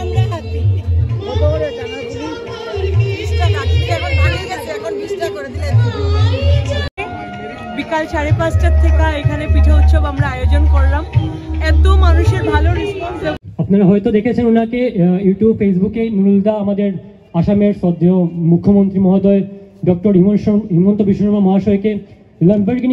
আমরা হাতি বিকাল 5:30 থেকে এখানে পিঠে উৎসব আমরা আয়োজন করলাম। এত মানুষের ভালো রেসপন্স। আপনারা হয়তো দেখেছেন ওনাকে ইউটিউব ফেসবুকে নুরুলদা আমাদের আসামের শ্রদ্ধেয় মুখ্যমন্ত্রী মহোদয় ডক্টর হিমন্ত বিশ্ব শর্মা মহাশয়কে ল্যাম্বরগিনি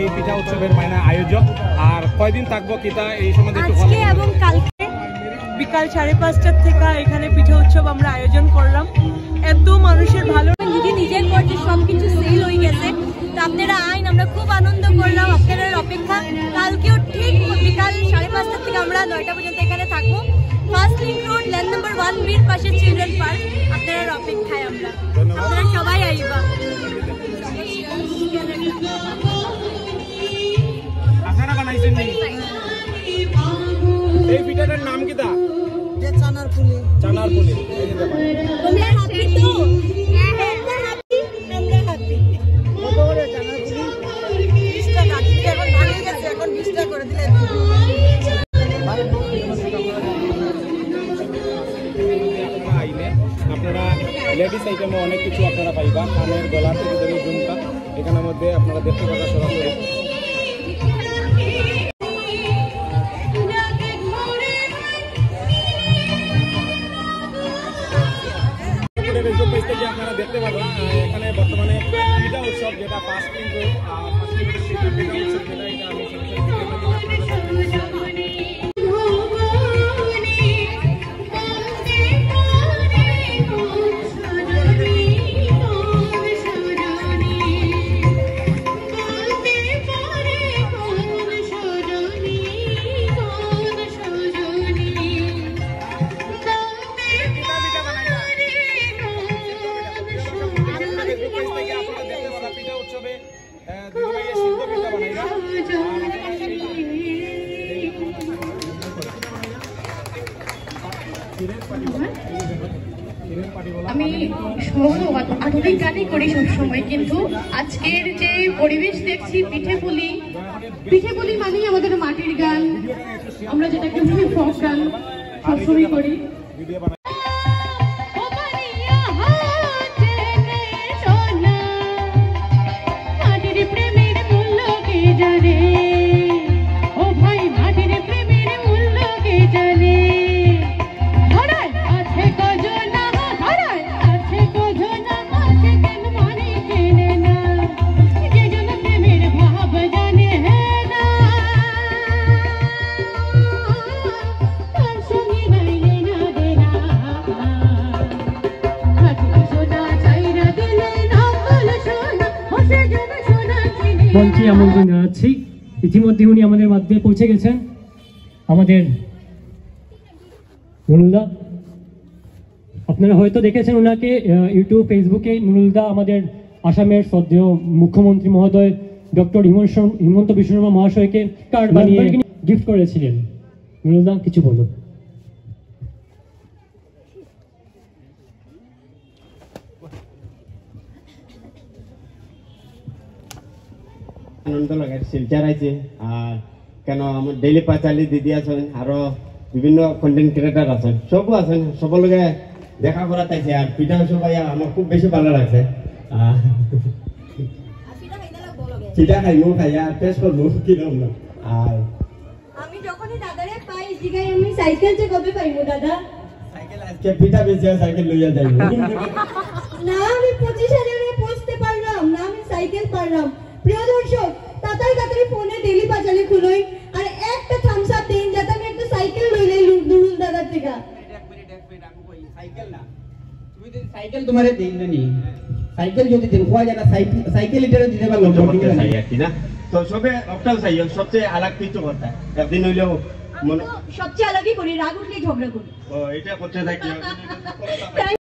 এই পিঠা উৎসবের আয়োজক আর কয়দিন থাকবো কিটা এই সম্বন্ধে আজকে এবং কালকে বিকাল 5:30 থেকে এখানে পিঠে উৎসব আমরা আয়োজন করলাম। এত মানুষের ভালো নিজের পর্যে সবকিছু সেল হয়ে গেছে। তো আপনারা আইন আমরা খুব আনন্দ করলাম। আপনাদের অপেক্ষা কালকেও ঠিক বিকাল 5:30 থেকে আমরা 9টা পর্যন্ত এখানে থাকবো। First link road land number 1 বির পাশে চিলড্রেন পার্ক। আপনাদের অপেক্ষায় আমরা। আপনারা সবাই আইবা। আপনারা বানাইছেন নি এই পিঠাটার নাম কি দা? যে চানার পুলি। চানার পুলি। এই যে দেখো তোমরা হাতি তো? হ্যাঁ হাতি। আমরা হাতি। কত করে চানার পুলি? 20 টাকা। এখন ভাঙে গেছে, এখন 20 টাকা করে দিলে আপনারা লেডিস আইটেমে অনেক কিছু আপনারা পাইবা। কানের গলা থেকে ধরে ঝুমকা এখানের মধ্যে আপনারা দেখতে পাবেন সরাসরি। আপনারা দেখতে পাবেন এখানে বর্তমানে পিঠা উৎসব যেটা ফার্স্ট কিন্তু আমি সম্ভবত আধুনিক গানই করি সবসময়, কিন্তু আজকের যে পরিবেশ দেখছি পিঠে পুলি মানেই আমাদের মাটির গান, আমরা যেটাকে ফোক গান সবসময় করি। মঞ্চে আমন্ত্রণ জানাচ্ছি। ইতিমধ্যে উনি আমাদের মাধ্যমে পৌঁছে গেছেন আমাদের নুরুলদা। আপনারা হয়তো দেখেছেন ওনাকে ইউটিউব ফেসবুকে। নুরুলদা আমাদের আসামের শ্রদ্ধেয় মুখ্যমন্ত্রী মহোদয় ডক্টর হিমন্ত বিশ্ব শর্মা মহাশয়কে কার্ড বানিয়ে গিফট করেছিলেন। নুরুলদা কিছু বলুন। আনন্দ লাগে শিলচার আছে আর কেন আমার ডেইলি পাঁচালি দিদি আছেন আরো বিভিন্ন কন্টেন্ট ক্রিয়েটার আছেন সবও আছেন সবার লগে দেখা করা তাইছে আর পিঠা সবাই আমার খুব বেশি ভালো লাগছে পিঠা খাইমু খাইয়া টেস্ট করবো কিরকম না আর আমি যখনই দাদারে পাই জিগাই আমি সাইকেল যে কবে পাইবো দাদা সাইকেল আজকে পিঠা বেঁচে সাইকেল লইয়া যাইব না আমি 25,000 পৌঁছতে পারলাম না আমি সাইকেল পারলাম প্রিয় দর্শক তাড়াতাড়ি ফোনে ডেইলি পাঁচালি খুলই আর একটা থামস আপ দিন যাতে আমি একটা সাইকেল লইলে নুরুল দাদার থেকে সাইকেল না তুমি যদি সাইকেল তোমারে দেই নি সাইকেল যদি দেন কোয়া জানা সাইকেল এটারে দিতে পারলো না তো সবে একটা চাই সবচেয়ে আলাদা কিছু করতে একদিন হইলেও সবচেয়ে আলাদা করি রাগ উঠলেই ঝগড়া করি ও এটা করতে থাকি